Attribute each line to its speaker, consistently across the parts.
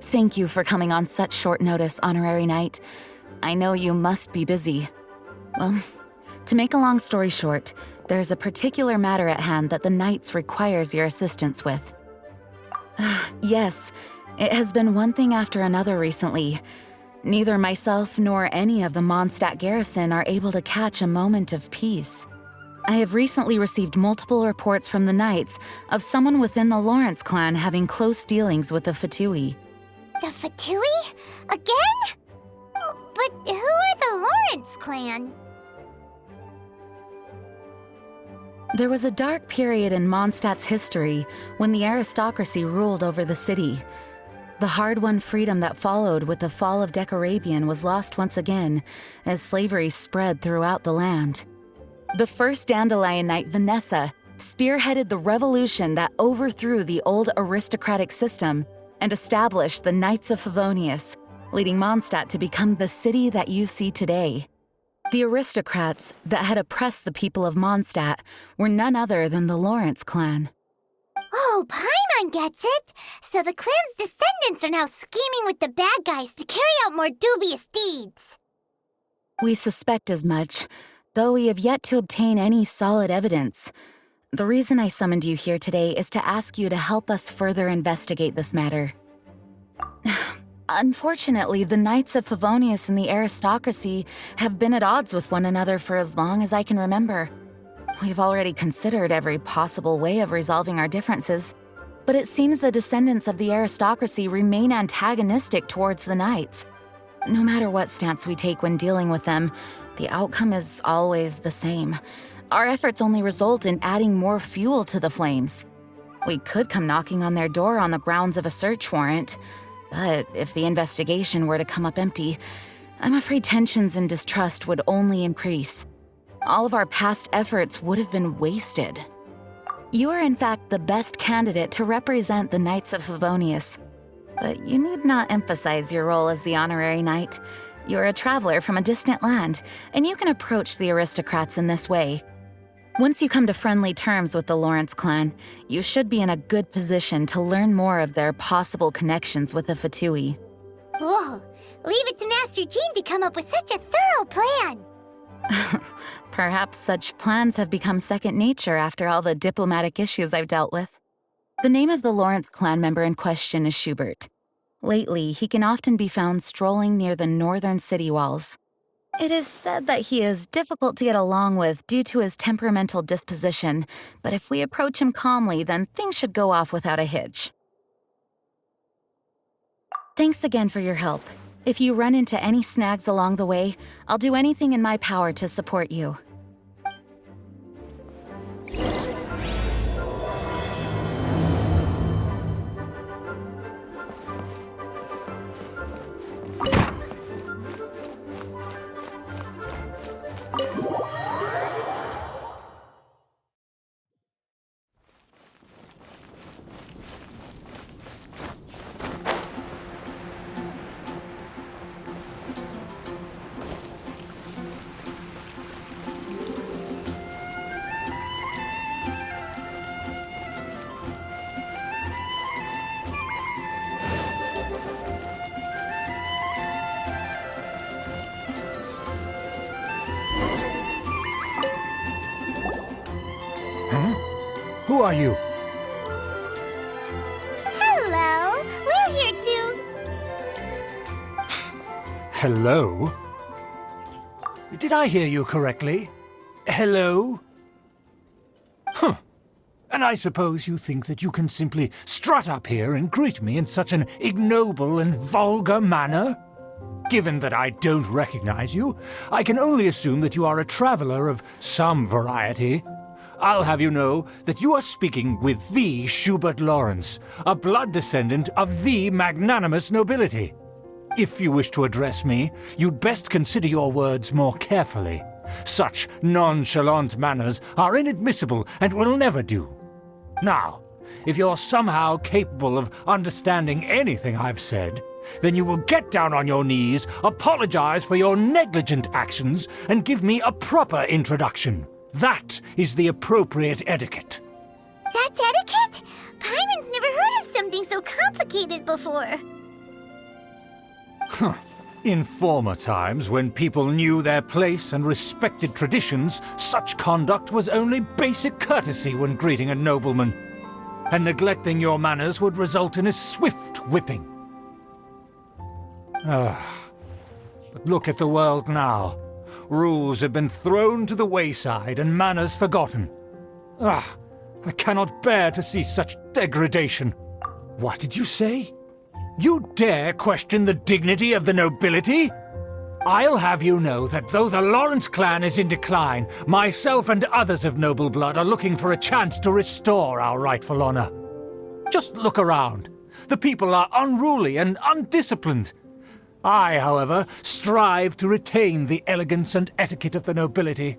Speaker 1: Thank you for coming on such short notice, Honorary Knight. I know you must be busy. Well, to make a long story short, there's a particular matter at hand that the Knights requires your assistance with. Yes, it has been one thing after another recently. Neither myself nor any of the Mondstadt garrison are able to catch a moment of peace. I have recently received multiple reports from the Knights of someone within the Lawrence clan having close dealings with the Fatui.
Speaker 2: The Fatui? Again? But who are the Lawrence clan?
Speaker 1: There was a dark period in Mondstadt's history when the aristocracy ruled over the city. The hard-won freedom that followed with the fall of Decarabian was lost once again as slavery spread throughout the land. The first Dandelion Knight, Vanessa, spearheaded the revolution that overthrew the old aristocratic system and established the Knights of Favonius, leading Mondstadt to become the city that you see today. The aristocrats that had oppressed the people of Mondstadt were none other than the Lawrence clan.
Speaker 2: Oh, Paimon gets it! So the clan's descendants are now scheming with the bad guys to carry out more dubious deeds.
Speaker 1: We suspect as much, though we have yet to obtain any solid evidence. The reason I summoned you here today is to ask you to help us further investigate this matter. Unfortunately, the Knights of Favonius and the aristocracy have been at odds with one another for as long as I can remember. We've already considered every possible way of resolving our differences, but it seems the descendants of the aristocracy remain antagonistic towards the Knights. No matter what stance we take when dealing with them, the outcome is always the same. Our efforts only result in adding more fuel to the flames. We could come knocking on their door on the grounds of a search warrant, but if the investigation were to come up empty, I'm afraid tensions and distrust would only increase. All of our past efforts would have been wasted. You are in fact the best candidate to represent the Knights of Favonius, but you need not emphasize your role as the Honorary Knight. You're a traveler from a distant land, and you can approach the aristocrats in this way. Once you come to friendly terms with the Lawrence clan, you should be in a good position to learn more of their possible connections with the Fatui.
Speaker 2: Whoa, leave it to Master Jean to come up with such a thorough plan!
Speaker 1: Perhaps such plans have become second nature after all the diplomatic issues I've dealt with. The name of the Lawrence clan member in question is Schubert. Lately, he can often be found strolling near the northern city walls. It is said that he is difficult to get along with due to his temperamental disposition, but if we approach him calmly, then things should go off without a hitch. Thanks again for your help. If you run into any snags along the way, I'll do anything in my power to support you.
Speaker 3: Who are you?
Speaker 2: Hello! We're here to...
Speaker 3: Hello? Did I hear you correctly? Hello? Huh. And I suppose you think that you can simply strut up here and greet me in such an ignoble and vulgar manner? Given that I don't recognize you, I can only assume that you are a traveler of some variety. I'll have you know that you are speaking with the Schubert Lawrence, a blood descendant of the magnanimous nobility. If you wish to address me, you'd best consider your words more carefully. Such nonchalant manners are inadmissible and will never do. Now, if you're somehow capable of understanding anything I've said, then you will get down on your knees, apologize for your negligent actions, and give me a proper introduction. That is the appropriate etiquette.
Speaker 2: That's etiquette? Paimon's never heard of something so complicated before.
Speaker 3: In former times, when people knew their place and respected traditions, such conduct was only basic courtesy when greeting a nobleman. And neglecting your manners would result in a swift whipping. But look at the world now. Rules have been thrown to the wayside and manners forgotten. I cannot bear to see such degradation. What did you say? You dare question the dignity of the nobility? I'll have you know that though the Lawrence clan is in decline, myself and others of noble blood are looking for a chance to restore our rightful honor. Just look around. The people are unruly and undisciplined. I, however, strive to retain the elegance and etiquette of the nobility.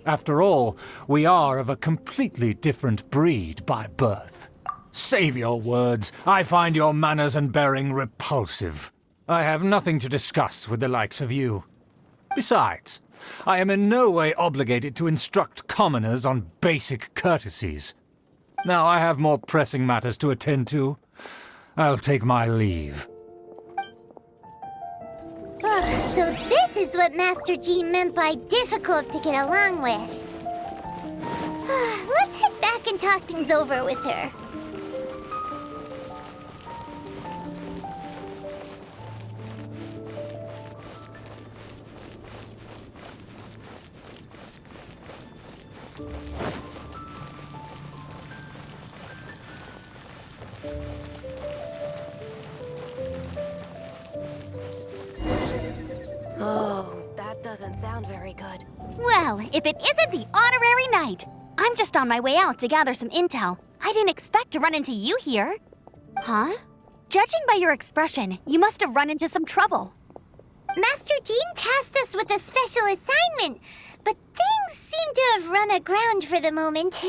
Speaker 3: After all, we are of a completely different breed by birth. Save your words. I find your manners and bearing repulsive. I have nothing to discuss with the likes of you. Besides, I am in no way obligated to instruct commoners on basic courtesies. Now I have more pressing matters to attend to. I'll take my leave.
Speaker 2: So this is what Master Jean meant by difficult to get along with. Let's head back and talk things over with her.
Speaker 4: Oh, that doesn't sound very good.
Speaker 5: Well, if it isn't the honorary knight. I'm just on my way out to gather some intel. I didn't expect to run into you here. Huh? Judging by your expression, you must have run into some trouble.
Speaker 2: Master Jean tasked us with a special assignment, but things seem to have run aground for the moment.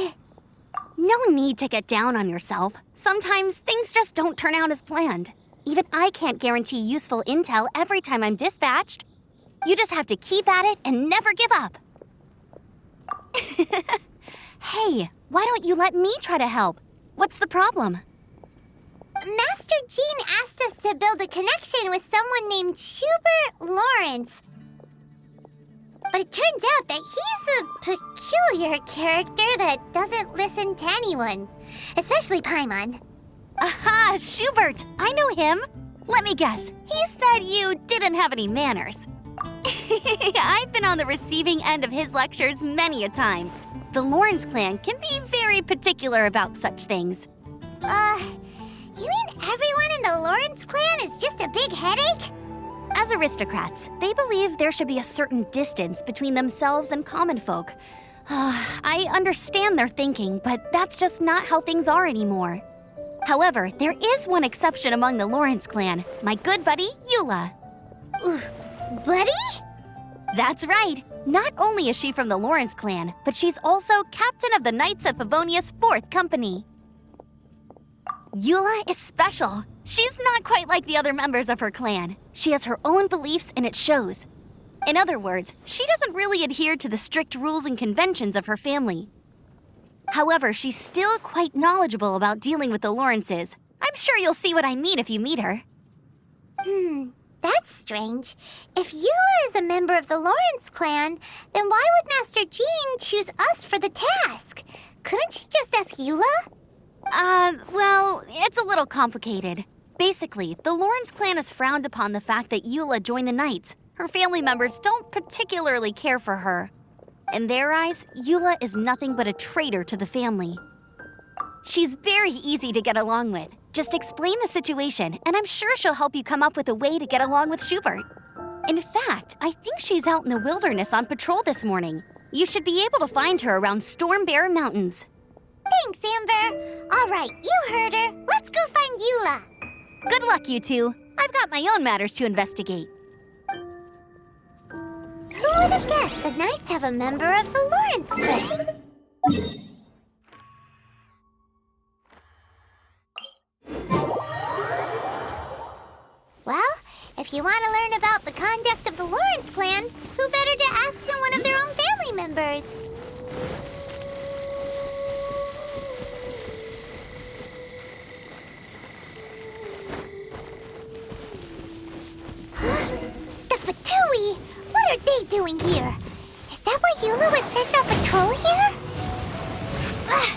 Speaker 5: No need to get down on yourself. Sometimes things just don't turn out as planned. Even I can't guarantee useful intel every time I'm dispatched. You just have to keep at it and never give up. Hey, why don't you let me try to help? What's the problem?
Speaker 2: Master Jean asked us to build a connection with someone named Schubert Lawrence. But it turns out that he's a peculiar character that doesn't listen to anyone, especially Paimon.
Speaker 5: Aha, Schubert! I know him. Let me guess, he said you didn't have any manners. I've been on the receiving end of his lectures many a time. The Lawrence clan can be very particular about such things.
Speaker 2: You mean everyone in the Lawrence clan is just a big headache?
Speaker 5: As aristocrats, they believe there should be a certain distance between themselves and common folk. I understand their thinking, but that's just not how things are anymore. However, there is one exception among the Lawrence clan, my good buddy, Eula.
Speaker 2: Buddy?
Speaker 5: That's right. Not only is she from the Lawrence clan, but she's also captain of the Knights of Favonia's 4th company. Eula is special. She's not quite like the other members of her clan. She has her own beliefs and it shows. In other words, she doesn't really adhere to the strict rules and conventions of her family. However, she's still quite knowledgeable about dealing with the Lawrences. I'm sure you'll see what I mean if you meet her.
Speaker 2: That's strange. If Eula is a member of the Lawrence clan, then why would Master Jean choose us for the task? Couldn't she just ask Eula?
Speaker 5: Well, it's a little complicated. Basically, the Lawrence clan has frowned upon the fact that Eula joined the Knights. Her family members don't particularly care for her. In their eyes, Eula is nothing but a traitor to the family. She's very easy to get along with. Just explain the situation, and I'm sure she'll help you come up with a way to get along with Schubert. In fact, I think she's out in the wilderness on patrol this morning. You should be able to find her around Storm Bear Mountains.
Speaker 2: Thanks, Amber. All right, you heard her. Let's go find Eula.
Speaker 5: Good luck, you two. I've got my own matters to investigate.
Speaker 2: Who would have guessed the Knights have a member of the Lawrence clan? Well, if you want to learn about the conduct of the Lawrence clan, who better to ask than one of their own family members? doing here? Is that why Eula was sent on patrol here? Ugh,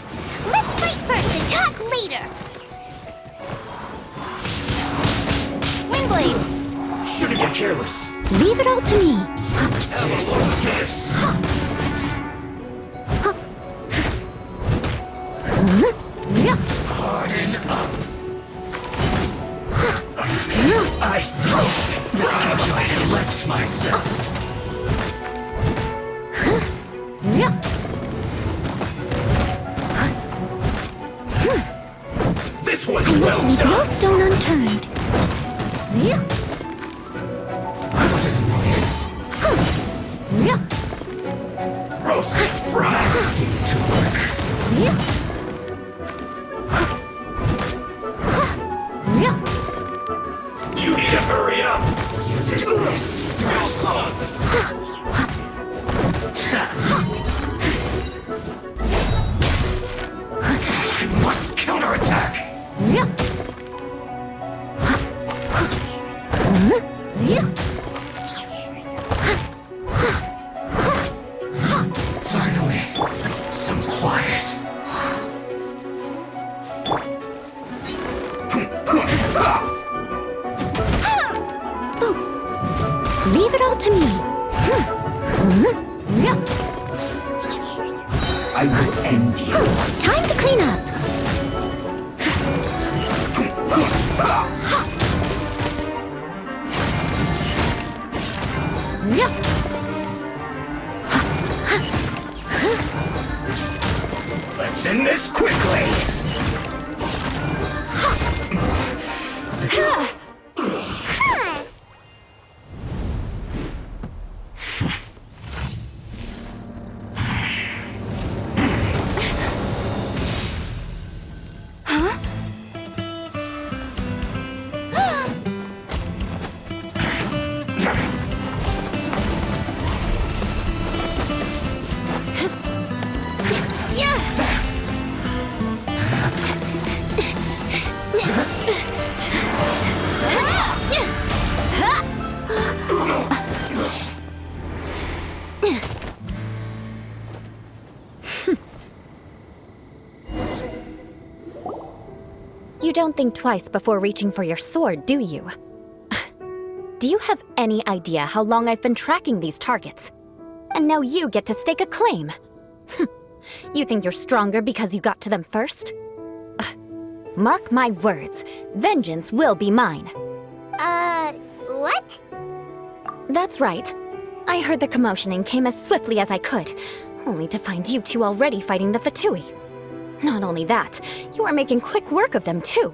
Speaker 2: let's fight first and talk later!
Speaker 5: Windblade!
Speaker 3: Shouldn't get careless.
Speaker 5: Leave it all to me.
Speaker 3: Have a look at this. Harden up. I miscalculated left myself. This one's well
Speaker 5: Leave
Speaker 3: done.
Speaker 5: no stone unturned.
Speaker 3: What an annoyance. Roasted fries seem to work. You need to hurry up. Use this. Feel salt. I must counterattack. Finally, some quiet.
Speaker 5: Leave it all to me.
Speaker 3: I will end you.
Speaker 5: Time to clean up.
Speaker 3: Let's end this quickly.
Speaker 5: You don't think twice before reaching for your sword, do you? Do you have any idea how long I've been tracking these targets? And now you get to stake a claim. You think you're stronger because you got to them first? Mark my words, vengeance will be mine.
Speaker 2: What?
Speaker 5: That's right. I heard the commotion and came as swiftly as I could, only to find you two already fighting the Fatui. Not only that, you are making quick work of them too.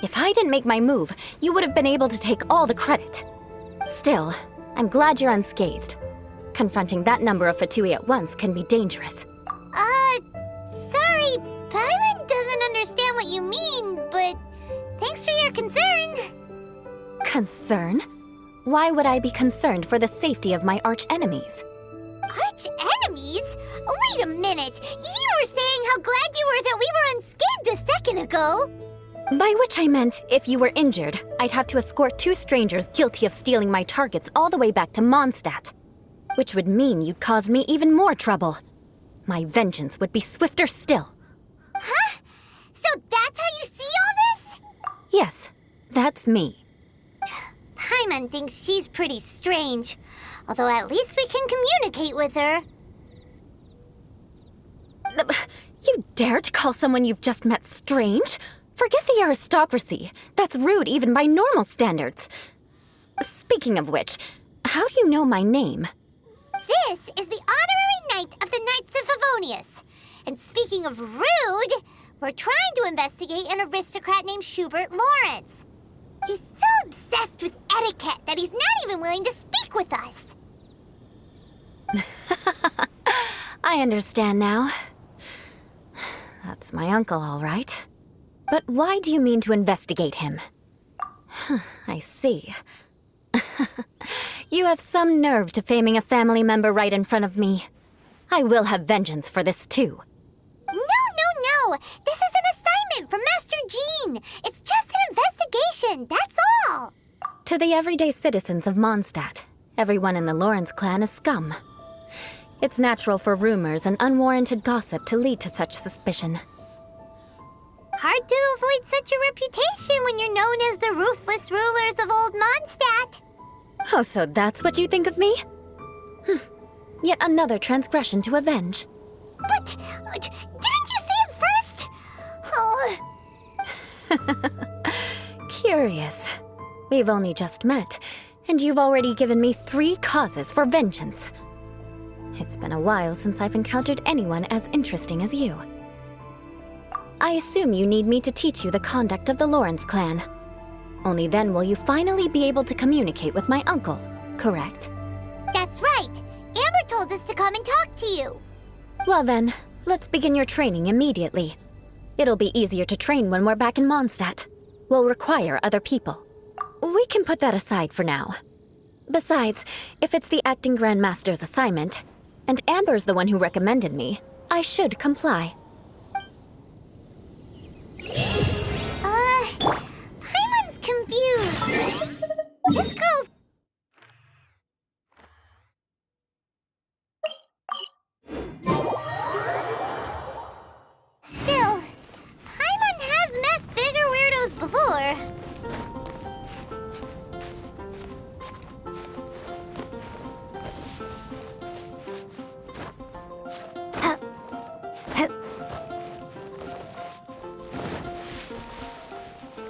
Speaker 5: If I didn't make my move, you would have been able to take all the credit. Still, I'm glad you're unscathed. Confronting that number of Fatui at once can be dangerous.
Speaker 2: Sorry, Paimon doesn't understand what you mean, but thanks for your concern.
Speaker 5: Concern? Why would I be concerned for the safety of my arch-enemies?
Speaker 2: Arch-enemies? Wait a minute! You were saying how glad you were that we were unscathed a second ago!
Speaker 5: By which I meant, if you were injured, I'd have to escort two strangers guilty of stealing my targets all the way back to Mondstadt. Which would mean you'd cause me even more trouble. My vengeance would be swifter still.
Speaker 2: Huh? So that's how you see all this?
Speaker 5: Yes, that's me.
Speaker 2: Paimon thinks she's pretty strange. Although at least we can communicate with her.
Speaker 5: You dare to call someone you've just met strange? Forget the aristocracy. That's rude even by normal standards. Speaking of which, how do you know my name?
Speaker 2: This is the honorary knight of the Knights of Favonius. And speaking of rude, we're trying to investigate an aristocrat named Schubert Lawrence. He's so obsessed with etiquette that he's not even willing to speak with us.
Speaker 5: I understand now. That's my uncle, all right. But why do you mean to investigate him? I see. You have some nerve to faming a family member right in front of me. I will have vengeance for this too.
Speaker 2: No. This is an assignment from Master Jean. It's just an investigation, that's all.
Speaker 5: To the everyday citizens of Mondstadt,
Speaker 6: Everyone in the Lawrence clan is scum. It's natural for rumors and unwarranted gossip to lead to such suspicion.
Speaker 2: Hard to avoid such a reputation when you're known as the ruthless rulers of Old Mondstadt.
Speaker 6: Oh, so that's what you think of me? Yet another transgression to avenge.
Speaker 2: But didn't you see him first? Oh.
Speaker 6: Curious. We've only just met, and you've already given me 3 causes for vengeance. It's been a while since I've encountered anyone as interesting as you. I assume you need me to teach you the conduct of the Lawrence clan. Only then will you finally be able to communicate with my uncle, correct?
Speaker 2: That's right. Amber told us to come and talk to you.
Speaker 6: Well then, let's begin your training immediately. It'll be easier to train when we're back in Mondstadt. We'll require other people. We can put that aside for now. Besides, if it's the acting Grandmaster's assignment, and Amber's the one who recommended me, I should comply.
Speaker 2: Paimon's confused. This girl's... Still, Paimon has met bigger weirdos before.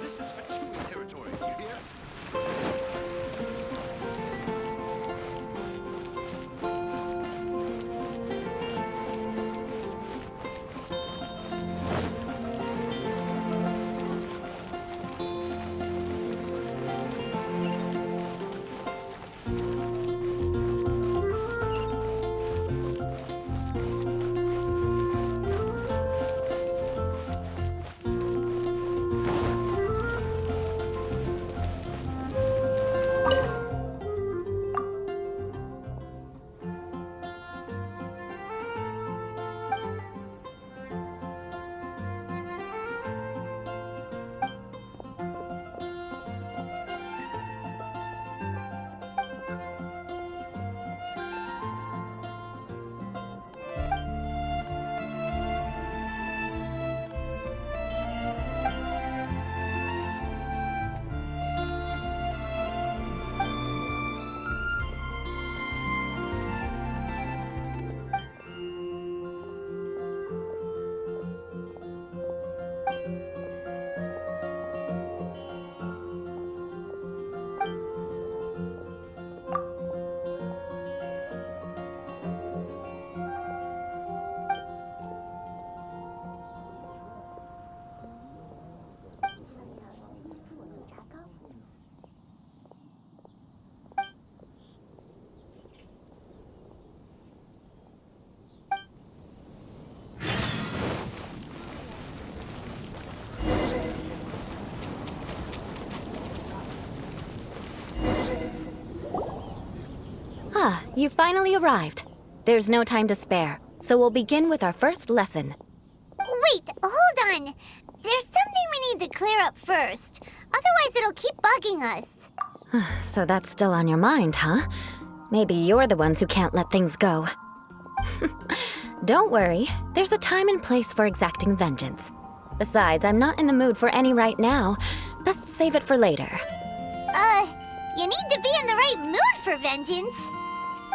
Speaker 7: This is for 2 territory, you hear?
Speaker 6: You finally arrived. There's no time to spare, so we'll begin with our first lesson.
Speaker 2: Wait, hold on. There's something we need to clear up first. Otherwise, it'll keep bugging us.
Speaker 6: So that's still on your mind, huh? Maybe you're the ones who can't let things go. Don't worry, there's a time and place for exacting vengeance. Besides, I'm not in the mood for any right now. Best save it for later.
Speaker 2: You need to be in the right mood for vengeance.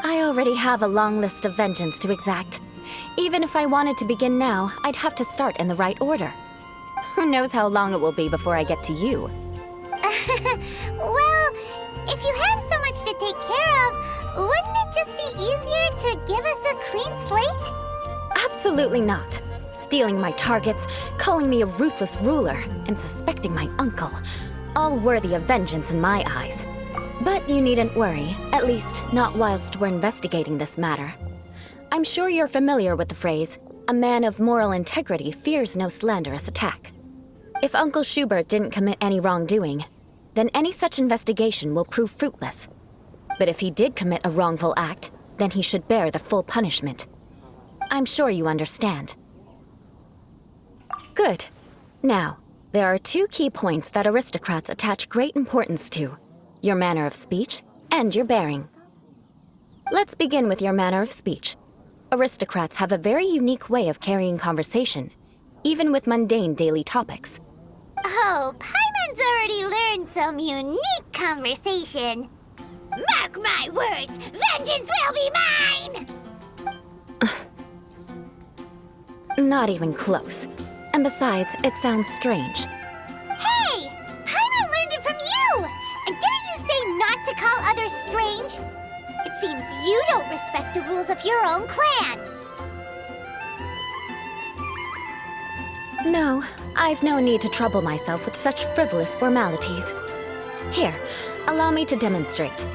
Speaker 6: I already have a long list of vengeance to exact. Even if I wanted to begin now, I'd have to start in the right order. Who knows how long it will be before I get to you?
Speaker 2: Well, if you have so much to take care of, wouldn't it just be easier to give us a clean slate?
Speaker 6: Absolutely not. Stealing my targets, calling me a ruthless ruler, and suspecting my uncle. All worthy of vengeance in my eyes. But you needn't worry, at least not whilst we're investigating this matter. I'm sure you're familiar with the phrase, a man of moral integrity fears no slanderous attack. If Uncle Schubert didn't commit any wrongdoing, then any such investigation will prove fruitless. But if he did commit a wrongful act, then he should bear the full punishment. I'm sure you understand. Good. Now, there are 2 key points that aristocrats attach great importance to. Your manner of speech and your bearing. Let's begin with your manner of speech. Aristocrats have a very unique way of carrying conversation, even with mundane daily topics.
Speaker 2: Oh, Paimon's already learned some unique conversation. Mark my words, vengeance will be mine!
Speaker 6: Not even close. And besides, it sounds strange.
Speaker 2: Hey! Paimon learned it from you! And didn't you say not to call others strange? It seems you don't respect the rules of your own clan.
Speaker 6: No, I've no need to trouble myself with such frivolous formalities. Here, allow me to demonstrate.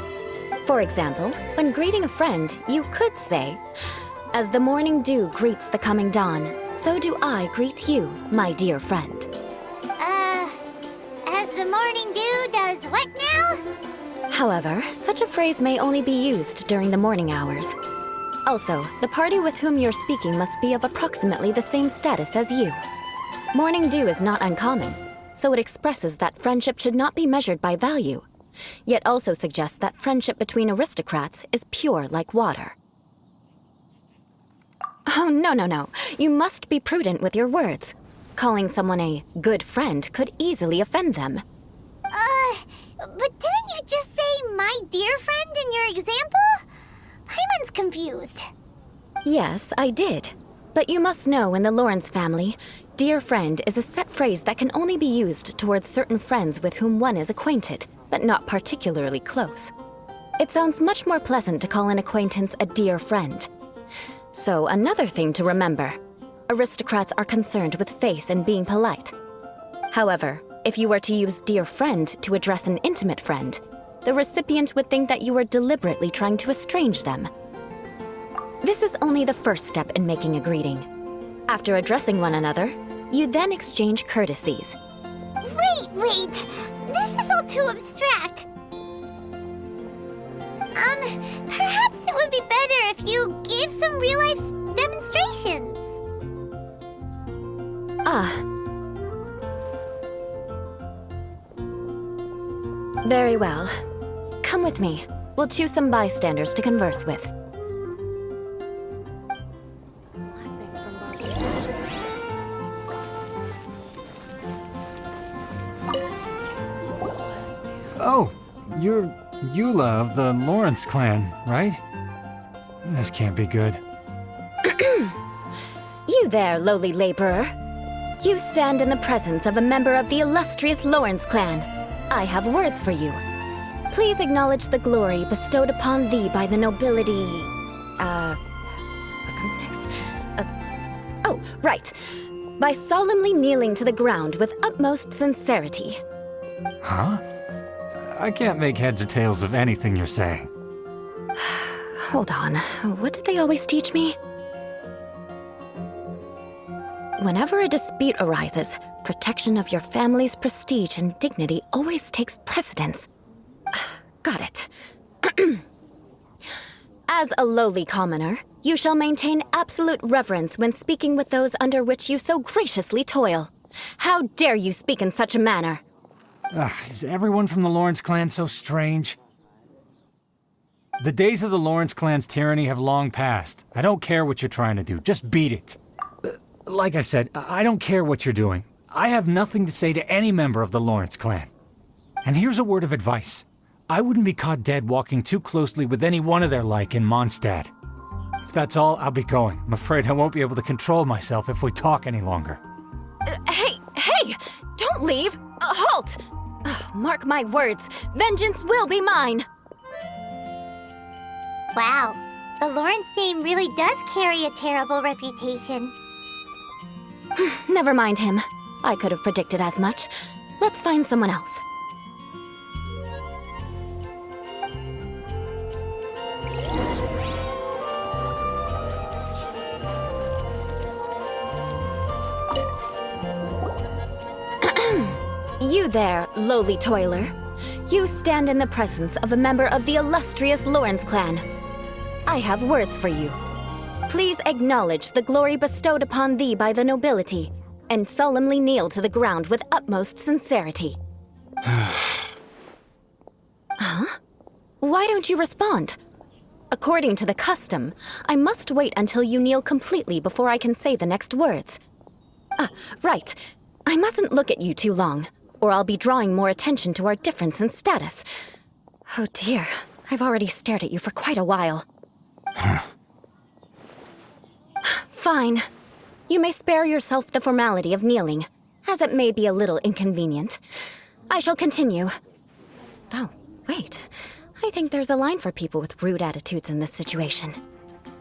Speaker 6: For example, when greeting a friend, you could say, "As the morning dew greets the coming dawn, so do I greet you, my dear friend."
Speaker 2: As the morning dew does what now?
Speaker 6: However, such a phrase may only be used during the morning hours. Also, the party with whom you're speaking must be of approximately the same status as you. Morning dew is not uncommon, so it expresses that friendship should not be measured by value, yet also suggests that friendship between aristocrats is pure like water. Oh, no. You must be prudent with your words. Calling someone a good friend could easily offend them.
Speaker 2: But didn't you just say my dear friend in your example? Paimon's confused.
Speaker 6: Yes, I did. But you must know in the Lawrence family, dear friend is a set phrase that can only be used towards certain friends with whom one is acquainted, but not particularly close. It sounds much more pleasant to call an acquaintance a dear friend. So another thing to remember, aristocrats are concerned with face and being polite. However, if you were to use dear friend to address an intimate friend, the recipient would think that you were deliberately trying to estrange them. This is only the first step in making a greeting. After addressing one another, you then exchange courtesies.
Speaker 2: Wait! This is all too abstract. Perhaps it would be better if you gave some real-life demonstrations.
Speaker 6: Very well. Come with me. We'll choose some bystanders to converse with.
Speaker 3: Oh, you're Eula of the Lawrence clan, right? This can't be good.
Speaker 6: You there, lowly laborer. You stand in the presence of a member of the illustrious Lawrence clan. I have words for you. Please acknowledge the glory bestowed upon thee by the nobility... What comes next? Oh, right. By solemnly kneeling to the ground with utmost sincerity.
Speaker 3: Huh? I can't make heads or tails of anything you're saying.
Speaker 6: Hold on. What did they always teach me? Whenever a dispute arises, protection of your family's prestige and dignity always takes precedence. Got it. As a lowly commoner, you shall maintain absolute reverence when speaking with those under which you so graciously toil. How dare you speak in such a manner?
Speaker 3: Is everyone from the Lawrence clan so strange? The days of the Lawrence clan's tyranny have long passed. I don't care what you're trying to do. Just beat it. Like I said, I don't care what you're doing. I have nothing to say to any member of the Lawrence clan. And here's a word of advice. I wouldn't be caught dead walking too closely with any one of their like in Mondstadt. If that's all, I'll be going. I'm afraid I won't be able to control myself if we talk any longer.
Speaker 6: Hey! Don't leave! Halt! Mark my words, vengeance will be mine!
Speaker 2: Wow, the Lawrence name really does carry a terrible reputation.
Speaker 6: Never mind him. I could have predicted as much. Let's find someone else. You there, lowly toiler. You stand in the presence of a member of the illustrious Lawrence clan. I have words for you. Please acknowledge the glory bestowed upon thee by the nobility, and solemnly kneel to the ground with utmost sincerity. Huh? Why don't you respond? According to the custom, I must wait until you kneel completely before I can say the next words. Ah, right. I mustn't look at you too long, or I'll be drawing more attention to our difference in status. Oh dear, I've already stared at you for quite a while. Fine. You may spare yourself the formality of kneeling, as it may be a little inconvenient. I shall continue. Oh, wait. I think there's a line for people with rude attitudes in this situation.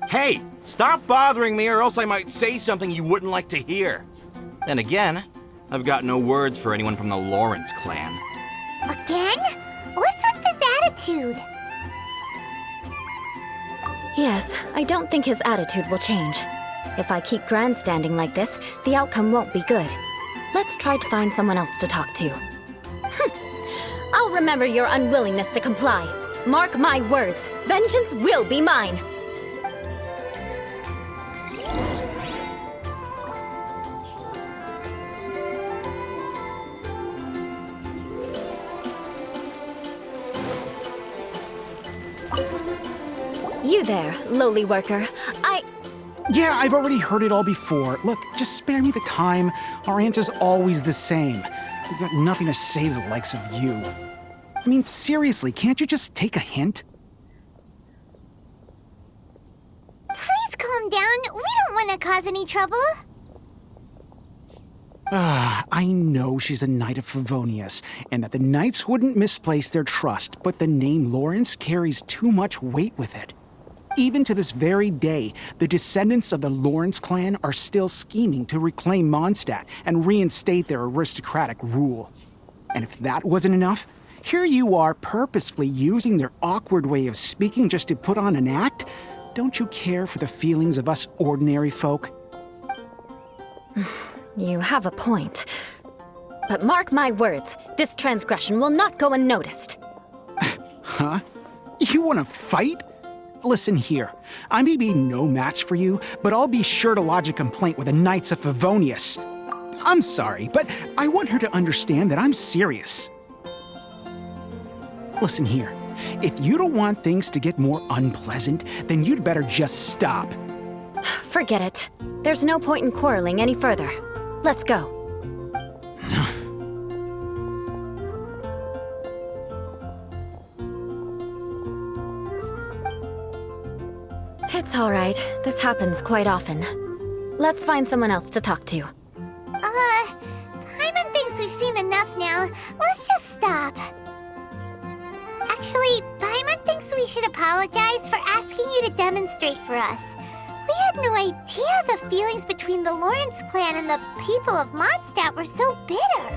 Speaker 8: Hey, stop bothering me or else I might say something you wouldn't like to hear. Then again, I've got no words for anyone from the Lawrence clan.
Speaker 2: Again? What's with this attitude?
Speaker 6: Yes, I don't think his attitude will change. If I keep grandstanding like this, the outcome won't be good. Let's try to find someone else to talk to. I'll remember your unwillingness to comply. Mark my words, vengeance will be mine. You there, lowly worker.
Speaker 9: Yeah, I've already heard it all before. Look, just spare me the time. Our answer's always the same. We've got nothing to say to the likes of you. I mean, seriously, can't you just take a hint?
Speaker 2: Please calm down. We don't want to cause any trouble.
Speaker 9: I know she's a Knight of Favonius, and that the Knights wouldn't misplace their trust, but the name Lawrence carries too much weight with it. Even to this very day, the descendants of the Lawrence clan are still scheming to reclaim Mondstadt and reinstate their aristocratic rule. And if that wasn't enough, here you are purposefully using their awkward way of speaking just to put on an act? Don't you care for the feelings of us ordinary folk?
Speaker 6: You have a point. But mark my words, this transgression will not go unnoticed.
Speaker 9: Huh? You want to fight? Listen here, I may be no match for you, but I'll be sure to lodge a complaint with the Knights of Favonius. I'm sorry, but I want her to understand that I'm serious. Listen here, if you don't want things to get more unpleasant, then you'd better just stop.
Speaker 6: Forget it. There's no point in quarreling any further. Let's go. It's all right. This happens quite often. Let's find someone else to talk to.
Speaker 2: Paimon thinks we've seen enough now. Let's just stop. Actually, Paimon thinks we should apologize for asking you to demonstrate for us. We had no idea the feelings between the Lawrence clan and the people of Mondstadt were so bitter.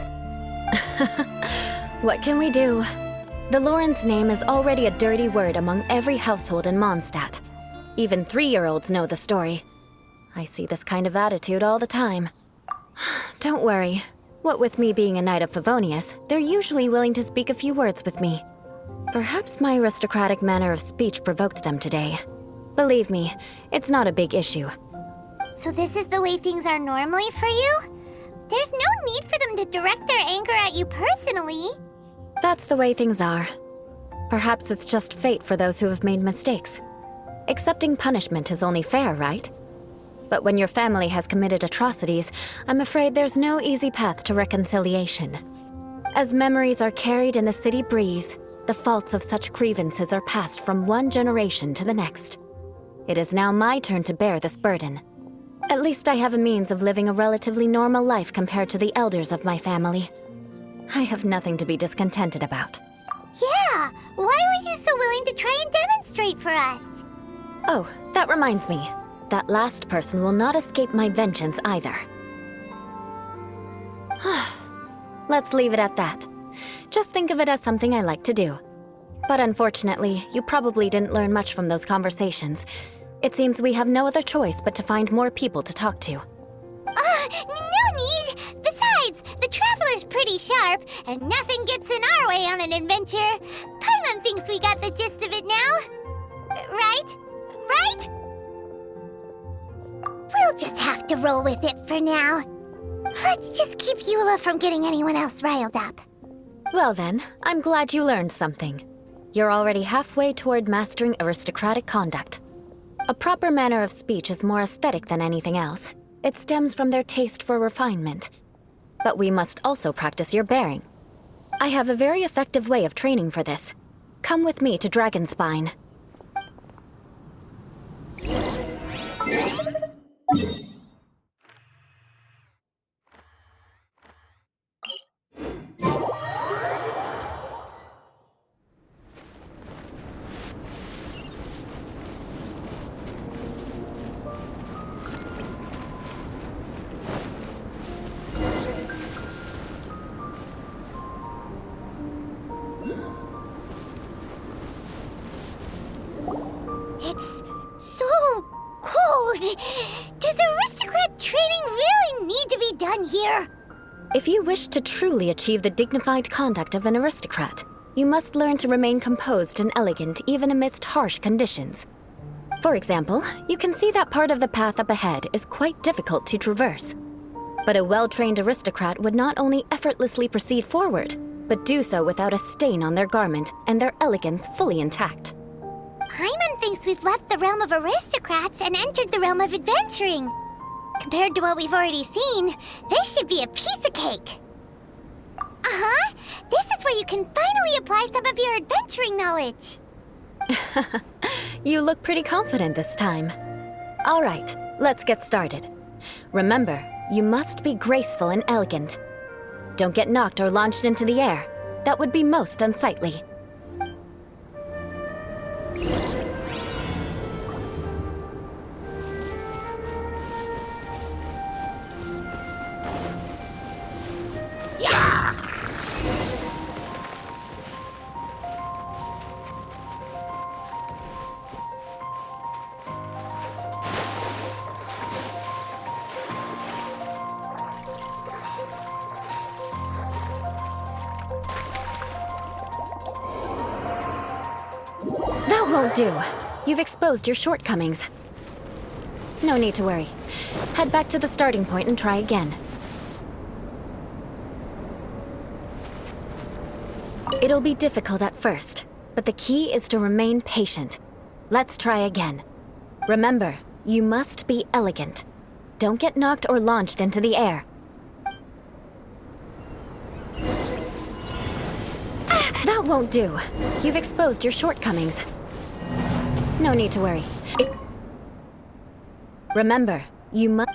Speaker 6: What can we do? The Lawrence name is already a dirty word among every household in Mondstadt. Even 3-year-olds know the story. I see this kind of attitude all the time. Don't worry. What with me being a Knight of Favonius, they're usually willing to speak a few words with me. Perhaps my aristocratic manner of speech provoked them today. Believe me, it's not a big issue.
Speaker 2: So this is the way things are normally for you? There's no need for them to direct their anger at you personally.
Speaker 6: That's the way things are. Perhaps it's just fate for those who have made mistakes. Accepting punishment is only fair, right? But when your family has committed atrocities, I'm afraid there's no easy path to reconciliation. As memories are carried in the city breeze, the faults of such grievances are passed from one generation to the next. It is now my turn to bear this burden. At least I have a means of living a relatively normal life compared to the elders of my family. I have nothing to be discontented about.
Speaker 2: Yeah, why were you so willing to try and demonstrate for us?
Speaker 6: Oh, that reminds me. That last person will not escape my vengeance either. Let's leave it at that. Just think of it as something I like to do. But unfortunately, you probably didn't learn much from those conversations. It seems we have no other choice but to find more people to talk to.
Speaker 2: No need! Besides, the Traveler's pretty sharp, and nothing gets in our way on an adventure. Paimon thinks we got the gist of it now. Right? Right? We'll just have to roll with it for now. Let's just keep Eula from getting anyone else riled up.
Speaker 6: Well then, I'm glad you learned something. you're already halfway toward mastering aristocratic conduct. A proper manner of speech is more aesthetic than anything else. It stems from their taste for refinement. But we must also practice your bearing. I have a very effective way of training for this. Come with me to Dragonspine.
Speaker 2: It's so cold. Does aristocrat training really need to be done here?
Speaker 6: If you wish to truly achieve the dignified conduct of an aristocrat, you must learn to remain composed and elegant even amidst harsh conditions. For example, you can see that part of the path up ahead is quite difficult to traverse. But a well-trained aristocrat would not only effortlessly proceed forward, but do so without a stain on their garment and their elegance fully intact.
Speaker 2: Paimon thinks we've left the realm of aristocrats and entered the realm of adventuring. Compared to what we've already seen, this should be a piece of cake. Uh-huh. This is where you can finally apply some of your adventuring knowledge.
Speaker 6: You look pretty confident this time. All right, let's get started. Remember, you must be graceful and elegant. Don't get knocked or launched into the air. That would be most unsightly. That won't do. You've exposed your shortcomings. No need to worry. Head back to the starting point and try again. It'll be difficult at first, but the key is to remain patient. Let's try again. Remember, you must be elegant. Don't get knocked or launched into the air. That won't do. You've exposed your shortcomings. No need to worry. Remember, you must...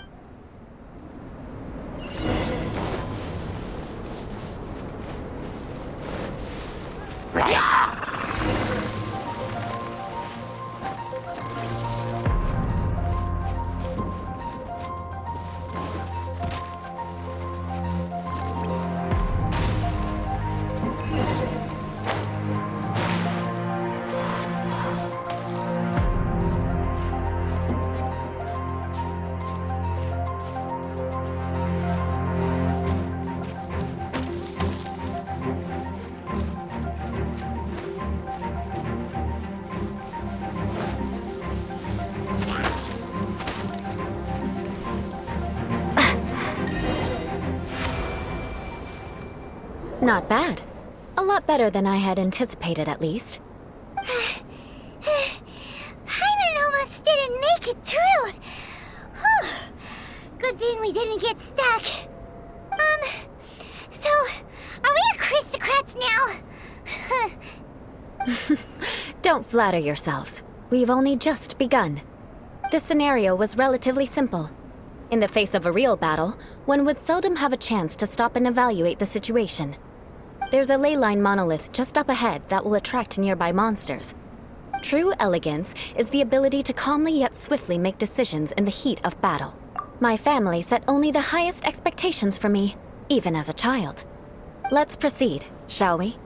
Speaker 6: Not bad. A lot better than I had anticipated, at least.
Speaker 2: Paimon almost didn't make it through. Whew. Good thing we didn't get stuck. So, are we aristocrats now?
Speaker 6: Don't flatter yourselves. We've only just begun. This scenario was relatively simple. In the face of a real battle, one would seldom have a chance to stop and evaluate the situation. There's a ley line monolith just up ahead that will attract nearby monsters. True elegance is the ability to calmly yet swiftly make decisions in the heat of battle. My family set only the highest expectations for me, even as a child. Let's proceed, shall we?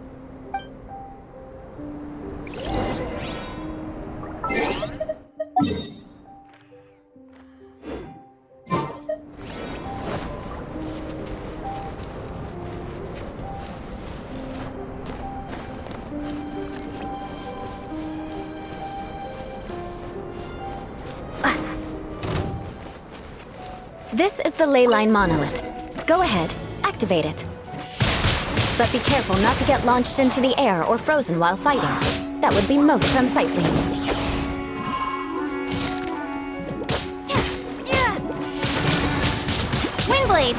Speaker 6: This is the ley line monolith. Go ahead, activate it. But be careful not to get launched into the air or frozen while fighting. That would be most unsightly.
Speaker 5: Windblade!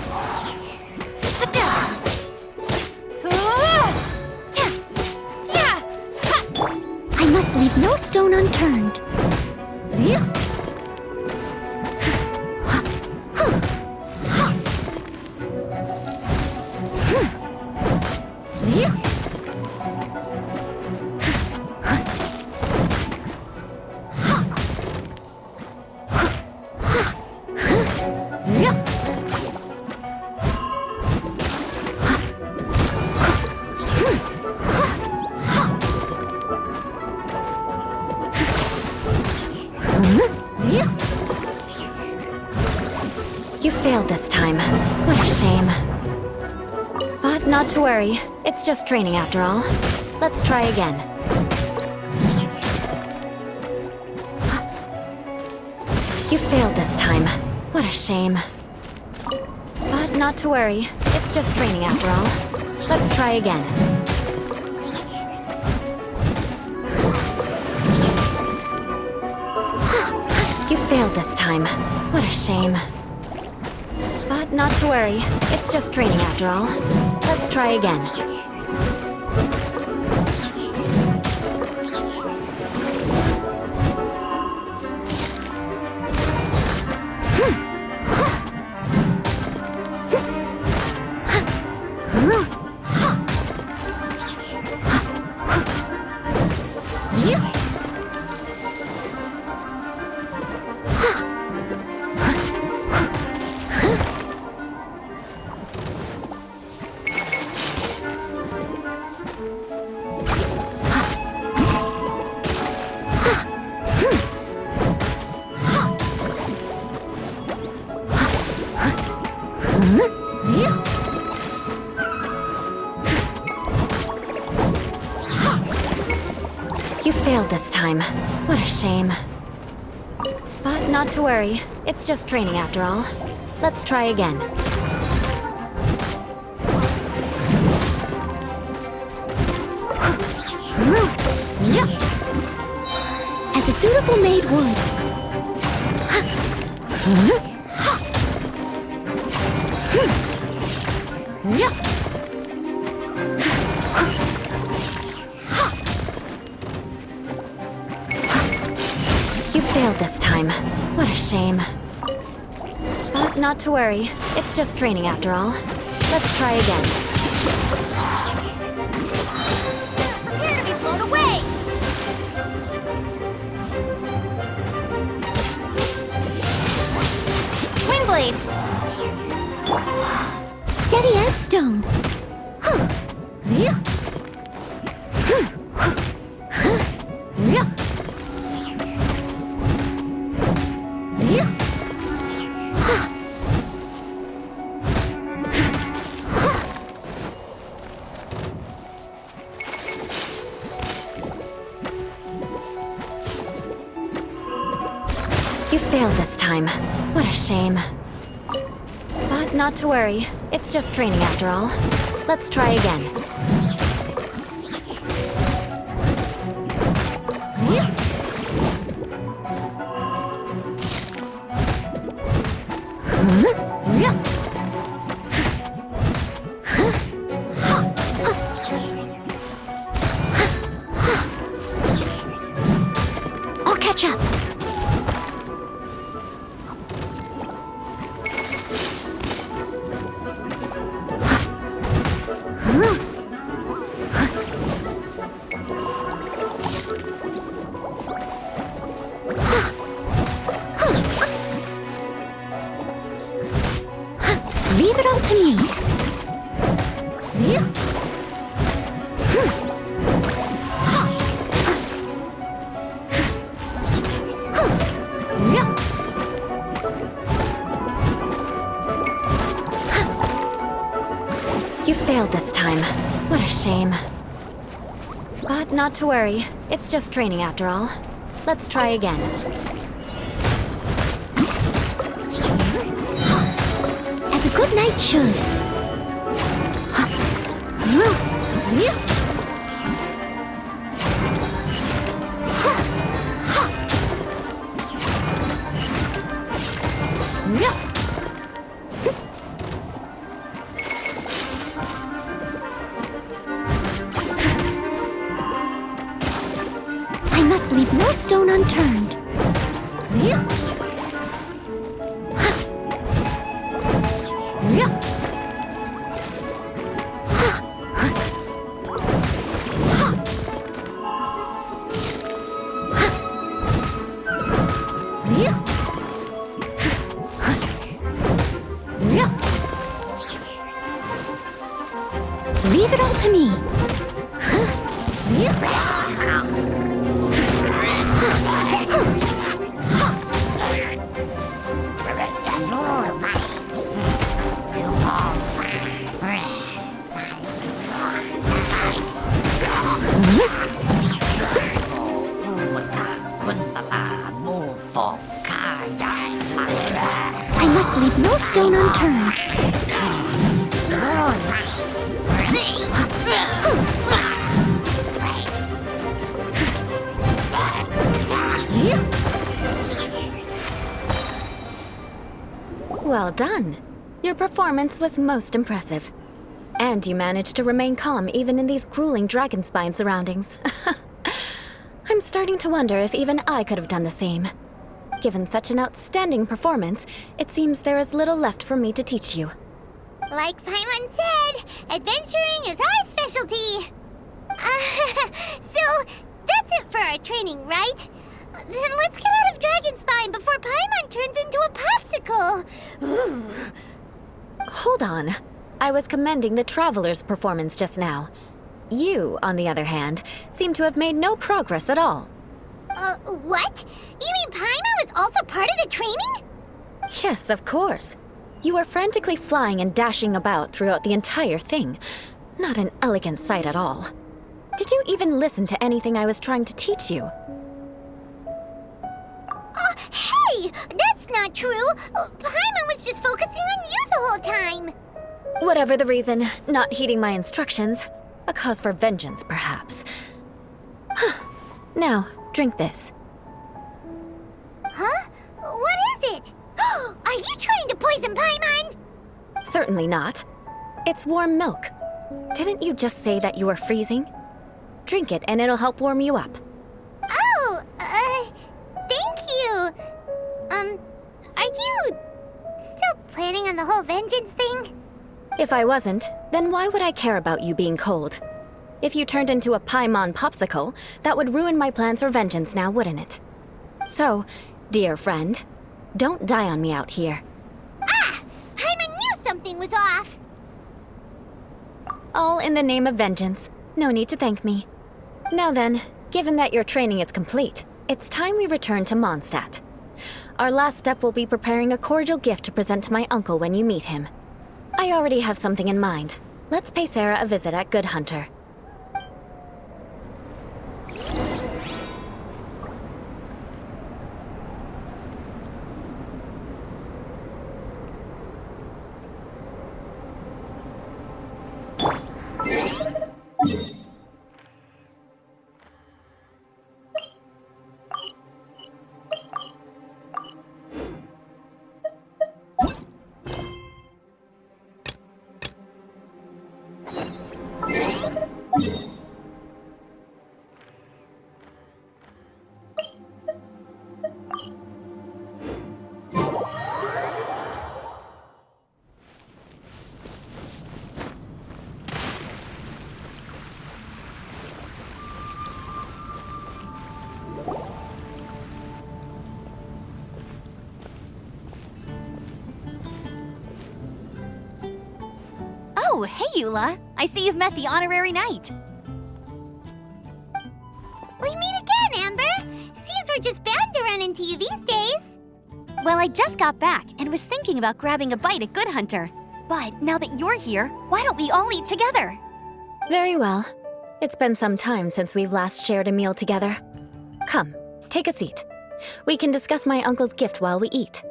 Speaker 2: I must leave no stone unturned.
Speaker 6: You failed this time. What a shame. But not to worry. It's just training after all. Let's try again. You failed this time. What a shame. But not to worry. It's just training after all. Let's try again. You failed this time. What a shame. But not to worry. It's just training after all. Let's try again. You failed this time. What a shame. But not to worry. It's just training after all. Let's try again.
Speaker 2: As a dutiful maid would.
Speaker 6: You failed this time. What a shame. But not to worry. It's just training after all. Let's try again.
Speaker 5: Prepare to be blown away! Windblade!
Speaker 2: Steady as stone.
Speaker 6: You failed this time. What a shame. But not to worry. It's just training after all. Let's try again.
Speaker 2: I'll catch up. Leave it all to me.
Speaker 6: You failed this time. What a shame. But not to worry. It's just training after all. Let's try again.
Speaker 2: As a good knight should.
Speaker 6: must leave no stone unturned. Leave it all to me. I must leave no stone unturned. Well done. Your performance was most impressive. And you managed to remain calm even in these grueling dragonspine surroundings. I'm starting to wonder if even I could have done the same. Given such an outstanding performance, it seems there is little left for me to teach you.
Speaker 2: Like Paimon said, adventuring is our specialty. So, that's it for our training, right? Then let's get out of Dragonspine before Paimon turns into a popsicle.
Speaker 6: Hold on. I was commending the Traveler's performance just now. You, on the other hand, seem to have made no progress at all.
Speaker 2: What? You mean Paimon was also part of the training?
Speaker 6: Yes, of course. You were frantically flying and dashing about throughout the entire thing. Not an elegant sight at all. Did you even listen to anything I was trying to teach you?
Speaker 2: Hey! That's not true! Paimon was just focusing on you the whole time!
Speaker 6: Whatever the reason, not heeding my instructions. A cause for vengeance, perhaps. Now, drink this.
Speaker 2: Huh? What is it? Are you trying to poison Paimon?
Speaker 6: Certainly not. It's warm milk. Didn't you just say that you were freezing? Drink it and it'll help warm you up.
Speaker 2: Oh, thank you. Are you still planning on the whole vengeance thing?
Speaker 6: If I wasn't, then why would I care about you being cold? If you turned into a Paimon popsicle, that would ruin my plans for vengeance now, wouldn't it? So, dear friend, don't die on me out here.
Speaker 2: Ah! Paimon knew something was off!
Speaker 6: All in the name of vengeance. No need to thank me. Now then, given that your training is complete, it's time we return to Mondstadt. Our last step will be preparing a cordial gift to present to my uncle when you meet him. I already have something in mind. Let's pay Sarah a visit at Good Hunter.
Speaker 5: Oh, hey, Eula. I see you've met the honorary knight.
Speaker 2: We meet again, Amber! Seems we're just bound to run into you these days.
Speaker 5: Well, I just got back and was thinking about grabbing a bite at Good Hunter. But now that you're here, why don't we all eat together?
Speaker 6: Very well. It's been some time since we've last shared a meal together. Come, take a seat. We can discuss my uncle's gift while we eat.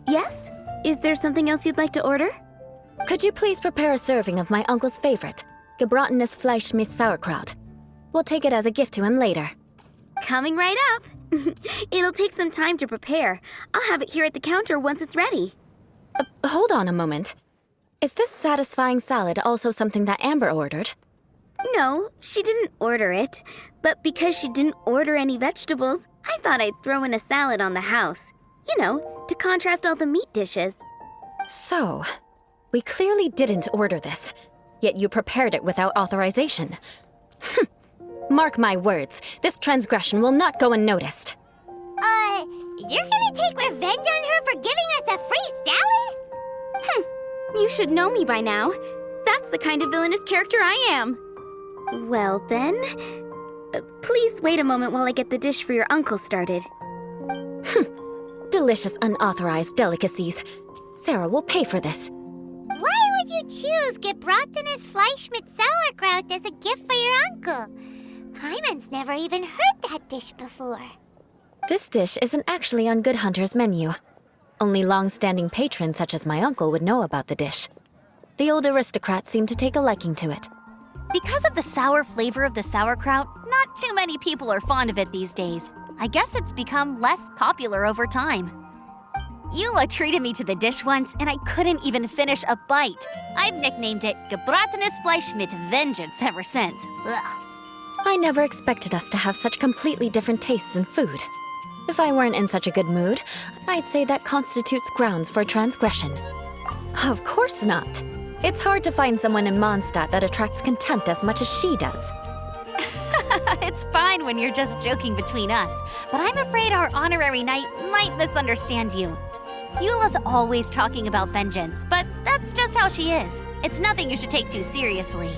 Speaker 10: Yes? Is there something else you'd like to order?
Speaker 6: Could you please prepare a serving of my uncle's favorite, gebratenes Fleisch mit Sauerkraut? We'll take it as a gift to him later.
Speaker 10: Coming right up. It'll take some time to prepare. I'll have it here at the counter once it's ready.
Speaker 6: Hold on a moment. Is this satisfying salad also something that Amber ordered?
Speaker 10: No, she didn't order it. But because she didn't order any vegetables, I thought I'd throw in a salad on the house. You know, to contrast all the meat dishes.
Speaker 6: So, we clearly didn't order this, yet you prepared it without authorization. Mark my words, this transgression will not go unnoticed.
Speaker 2: You're gonna take revenge on her for giving us a free salad?
Speaker 10: You should know me by now. That's the kind of villainous character I am. Well then, please wait a moment while I get the dish for your uncle started.
Speaker 6: Delicious unauthorized delicacies. Sarah will pay for this.
Speaker 2: Why would you choose gebratenes Fleisch mit Sauerkraut as a gift for your uncle? Hyman's never even heard that dish before.
Speaker 6: This dish isn't actually on Good Hunter's menu. Only long-standing patrons such as my uncle would know about the dish. The old aristocrat seemed to take a liking to it.
Speaker 5: Because of the sour flavor of the sauerkraut, not too many people are fond of it these days. I guess it's become less popular over time. Eula treated me to the dish once, and I couldn't even finish a bite. I've nicknamed it gebratenes Fleisch mit Vengeance ever since. Ugh.
Speaker 6: I never expected us to have such completely different tastes in food. If I weren't in such a good mood, I'd say that constitutes grounds for transgression. Of course not. It's hard to find someone in Mondstadt that attracts contempt as much as she does.
Speaker 5: It's fine when you're just joking between us, but I'm afraid our honorary knight might misunderstand you. Eula's always talking about vengeance, but that's just how she is. It's nothing you should take too seriously.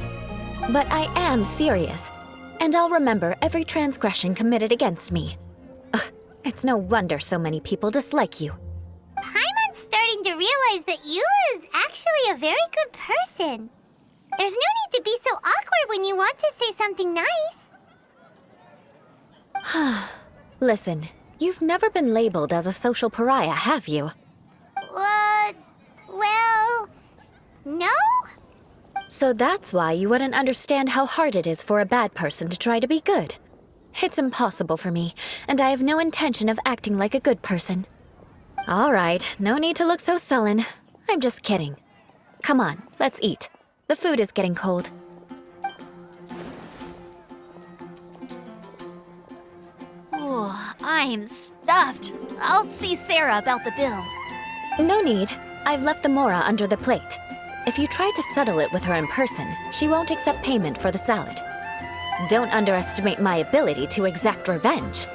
Speaker 6: But I am serious, and I'll remember every transgression committed against me. Ugh, it's no wonder so many people dislike you.
Speaker 2: Paimon's starting to realize that Eula is actually a very good person. There's no need to be so awkward when you want to say something nice.
Speaker 6: Listen, you've never been labeled as a social pariah, have you?
Speaker 2: Well, no?
Speaker 6: So that's why you wouldn't understand how hard it is for a bad person to try to be good. It's impossible for me, and I have no intention of acting like a good person. All right, no need to look so sullen. I'm just kidding. Come on, let's eat. The food is getting cold.
Speaker 5: Oh, I'm stuffed. I'll see Sarah about the bill.
Speaker 6: No need. I've left the mora under the plate. If you try to settle it with her in person, she won't accept payment for the salad. Don't underestimate my ability to exact revenge.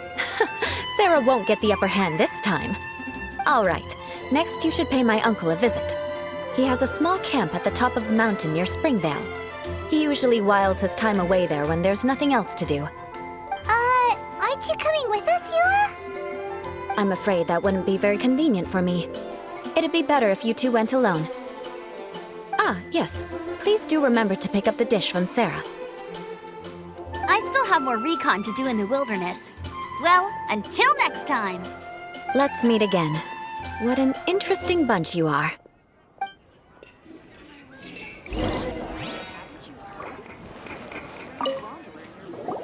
Speaker 6: Sarah won't get the upper hand this time. All right, next you should pay my uncle a visit. He has a small camp at the top of the mountain near Springvale. He usually whiles his time away there when there's nothing else to do.
Speaker 2: Aren't you coming with us, Eula?
Speaker 6: I'm afraid that wouldn't be very convenient for me. It'd be better if you two went alone. Ah, yes. Please do remember to pick up the dish from Sarah.
Speaker 5: I still have more recon to do in the wilderness. Well, until next time.
Speaker 6: Let's meet again. What an interesting bunch you are.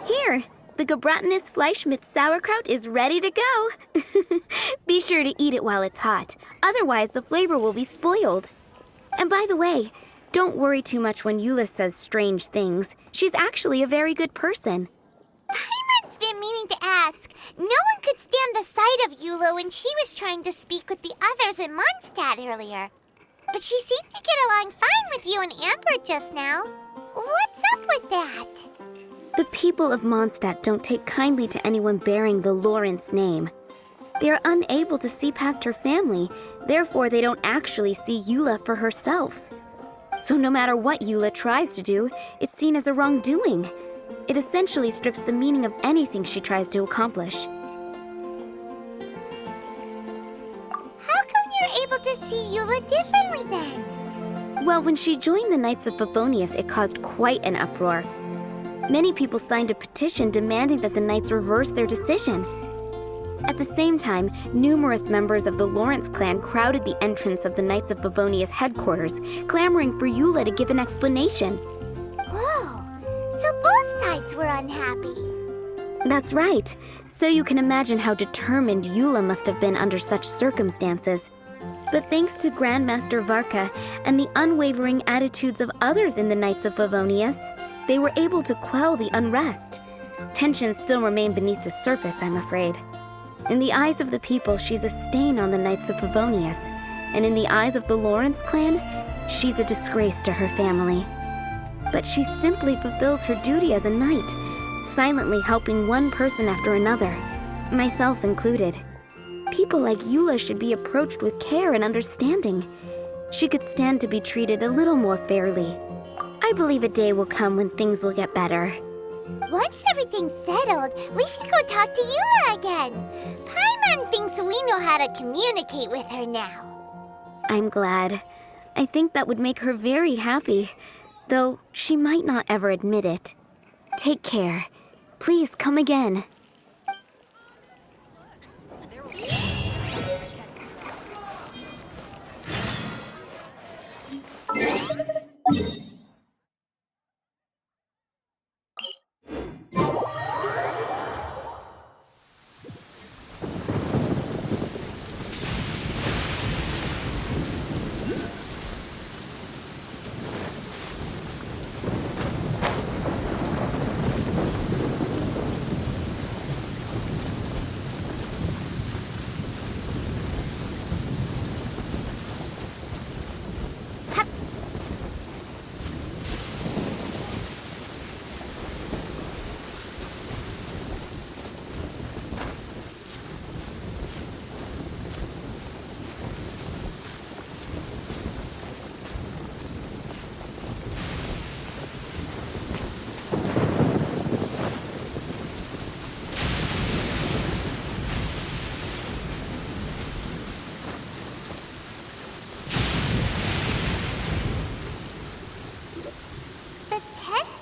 Speaker 10: Here, the gebratenes Fleisch mit Sauerkraut is ready to go. Be sure to eat it while it's hot, otherwise the flavor will be spoiled. And by the way, don't worry too much when Eula says strange things. She's actually a very good person.
Speaker 2: Paimon's been meaning to ask. No one could stand the sight of Eula when she was trying to speak with the others in Mondstadt earlier. But she seemed to get along fine with you and Amber just now. What's up with that?
Speaker 10: The people of Mondstadt don't take kindly to anyone bearing the Lawrence name. They are unable to see past her family, therefore they don't actually see Eula for herself. So no matter what Eula tries to do, it's seen as a wrongdoing. It essentially strips the meaning of anything she tries to accomplish.
Speaker 2: How come you're able to see Eula differently then?
Speaker 10: Well, when she joined the Knights of Favonius, it caused quite an uproar. Many people signed a petition demanding that the Knights reverse their decision. At the same time, numerous members of the Lawrence clan crowded the entrance of the Knights of Favonius headquarters, clamoring for Eula to give an explanation.
Speaker 2: Whoa, so both sides were unhappy.
Speaker 10: That's right. So you can imagine how determined Eula must have been under such circumstances. But thanks to Grandmaster Varka and the unwavering attitudes of others in the Knights of Favonius, they were able to quell the unrest. Tensions still remain beneath the surface, I'm afraid. In the eyes of the people, she's a stain on the Knights of Favonius, and in the eyes of the Lawrence clan, she's a disgrace to her family. But she simply fulfills her duty as a knight, silently helping one person after another, myself included. People like Eula should be approached with care and understanding. She could stand to be treated a little more fairly. I believe a day will come when things will get better.
Speaker 2: Once everything's settled, we should go talk to Eula again. Paimon thinks we know how to communicate with her now.
Speaker 10: I'm glad. I think that would make her very happy, though she might not ever admit it. Take care. Please come again.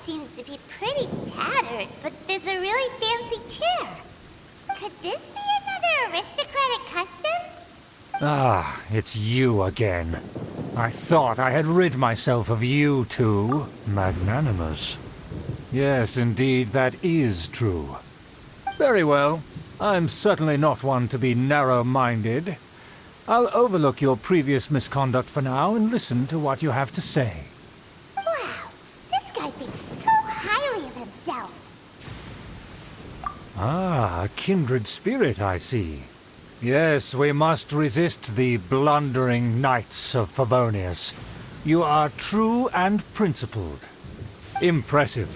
Speaker 2: Seems to be pretty tattered, but there's a really fancy chair. Could this be another aristocratic custom?
Speaker 3: Ah, it's you again. I thought I had rid myself of you two. Magnanimous. Yes, indeed, that is true. Very well. I'm certainly not one to be narrow-minded. I'll overlook your previous misconduct for now and listen to what you have to say.
Speaker 2: Wow, this guy thinks so highly of himself.
Speaker 3: Ah, a kindred spirit, I see. Yes, we must resist the blundering knights of Favonius. You are true and principled. Impressive.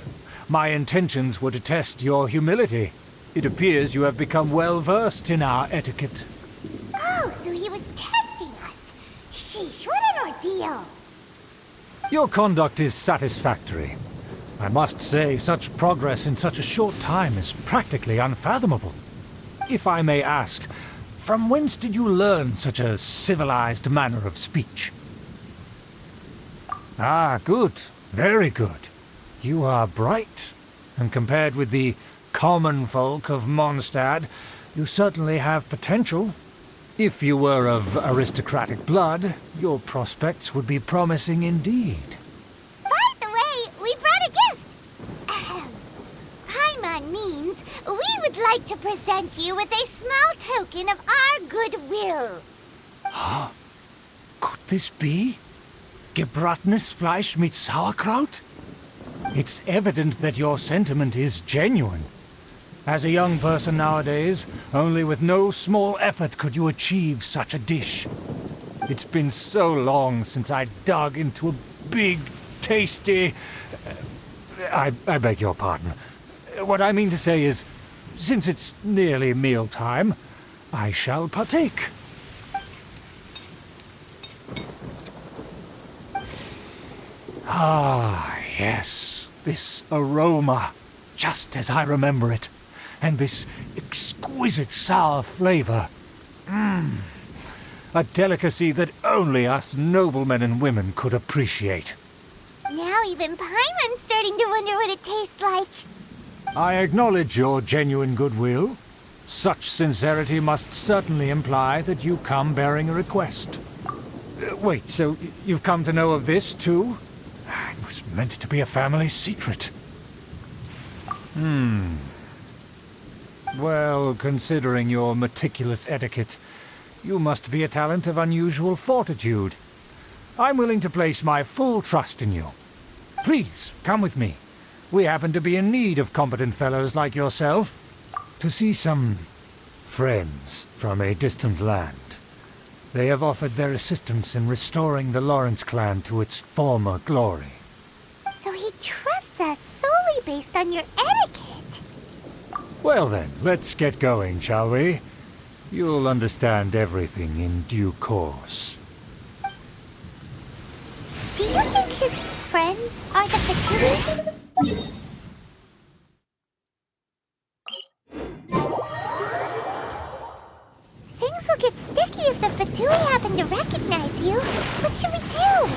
Speaker 3: My intentions were to test your humility. It appears you have become well-versed in our etiquette.
Speaker 2: Oh, so he was testing us. Sheesh, what an ordeal.
Speaker 3: Your conduct is satisfactory. I must say, such progress in such a short time is practically unfathomable. If I may ask, from whence did you learn such a civilized manner of speech? Ah, good. Very good. You are bright, and compared with the common folk of Mondstadt, you certainly have potential. If you were of aristocratic blood, your prospects would be promising indeed.
Speaker 2: By the way, we brought a gift. Paimon means we would like to present you with a small token of our goodwill.
Speaker 3: Huh? Could this be? Gebratnes Fleisch mit Sauerkraut? It's evident that your sentiment is genuine. As a young person nowadays, only with no small effort could you achieve such a dish. It's been so long since I dug into a big, tasty... I beg your pardon. What I mean to say is, since it's nearly mealtime, I shall partake. Ah, yes, this aroma, just as I remember it, and this exquisite sour flavor. A delicacy that only us noblemen and women could appreciate.
Speaker 2: Now even Paimon's starting to wonder what it tastes like.
Speaker 3: I acknowledge your genuine goodwill. Such sincerity must certainly imply that you come bearing a request. Wait, so you've come to know of this, too? It was meant to be a family secret. Well, considering your meticulous etiquette, you must be a talent of unusual fortitude. I'm willing to place my full trust in you. Please, come with me. We happen to be in need of competent fellows like yourself. To see some friends from a distant land. They have offered their assistance in restoring the Lawrence clan to its former glory.
Speaker 2: So he trusts us solely based on your etiquette.
Speaker 3: Well then, let's get going, shall we? You'll understand everything in due course.
Speaker 2: Do you think his friends are the Fatui? Things will get sticky if the Fatui happen to recognize you. What should we do?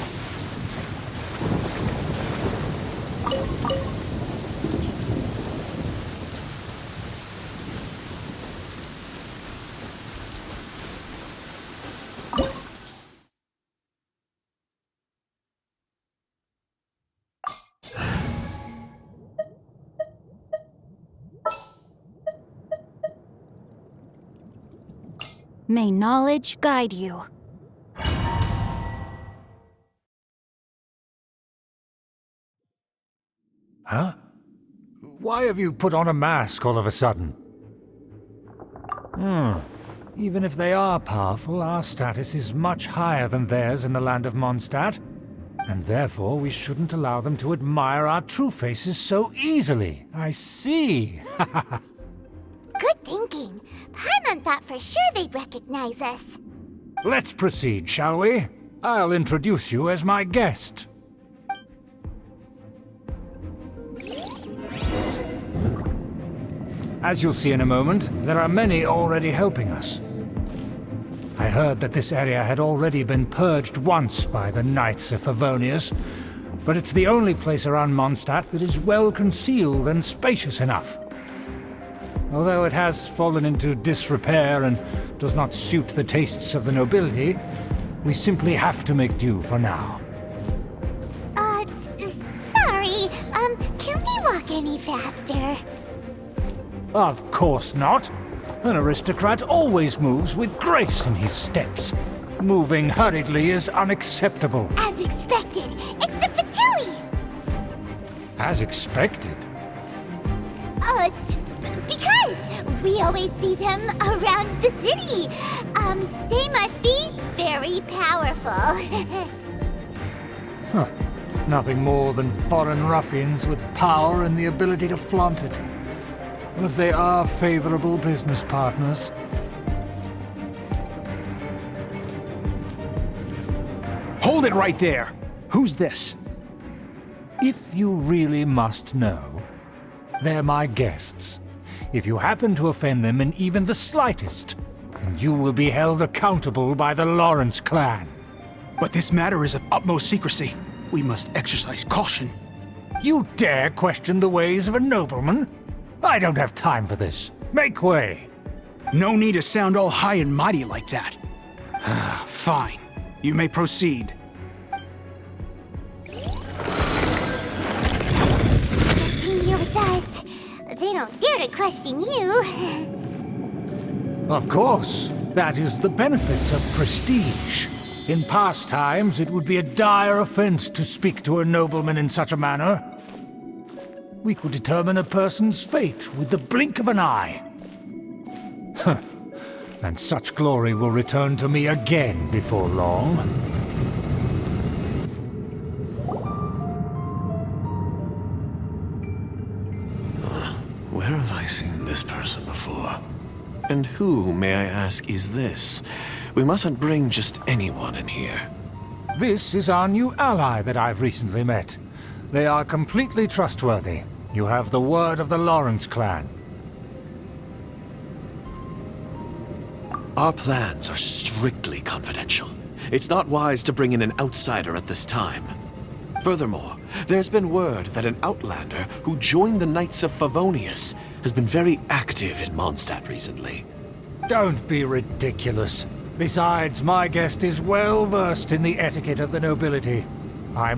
Speaker 5: May knowledge guide you.
Speaker 3: Huh? Why have you put on a mask all of a sudden? Even if they are powerful, our status is much higher than theirs in the land of Mondstadt. And therefore we shouldn't allow them to admire our true faces so easily. I see.
Speaker 2: Good thinking. Paimon thought for sure they'd recognize us.
Speaker 3: Let's proceed, shall we? I'll introduce you as my guest. As you'll see in a moment, there are many already helping us. I heard that this area had already been purged once by the Knights of Favonius, but it's the only place around Mondstadt that is well concealed and spacious enough. Although it has fallen into disrepair and does not suit the tastes of the nobility, we simply have to make do for now.
Speaker 2: Sorry, can we walk any faster?
Speaker 3: Of course not. An aristocrat always moves with grace in his steps. Moving hurriedly is unacceptable.
Speaker 2: As expected, it's the Fatui!
Speaker 3: As expected?
Speaker 2: Because we always see them around the city. They must be very powerful.
Speaker 3: Huh. Nothing more than foreign ruffians with power and the ability to flaunt it. But they are favorable business partners.
Speaker 9: Hold it right there! Who's this?
Speaker 3: If you really must know, they're my guests. If you happen to offend them in even the slightest, then you will be held accountable by the Lawrence clan.
Speaker 9: But this matter is of utmost secrecy. We must exercise caution.
Speaker 3: You dare question the ways of a nobleman? I don't have time for this. Make way!
Speaker 9: No need to sound all high and mighty like that. Fine. You may proceed.
Speaker 2: Acting here with us. They don't dare to question you.
Speaker 3: Of course. That is the benefit of prestige. In past times, it would be a dire offense to speak to a nobleman in such a manner. We could determine a person's fate with the blink of an eye. Huh. And such glory will return to me again before long.
Speaker 11: Where have I seen this person before? And who, may I ask, is this? We mustn't bring just anyone in here.
Speaker 3: This is our new ally that I've recently met. They are completely trustworthy. You have the word of the Lawrence clan.
Speaker 11: Our plans are strictly confidential. It's not wise to bring in an outsider at this time. Furthermore, there's been word that an outlander who joined the Knights of Favonius has been very active in Mondstadt recently.
Speaker 3: Don't be ridiculous. Besides, my guest is well versed in the etiquette of the nobility. I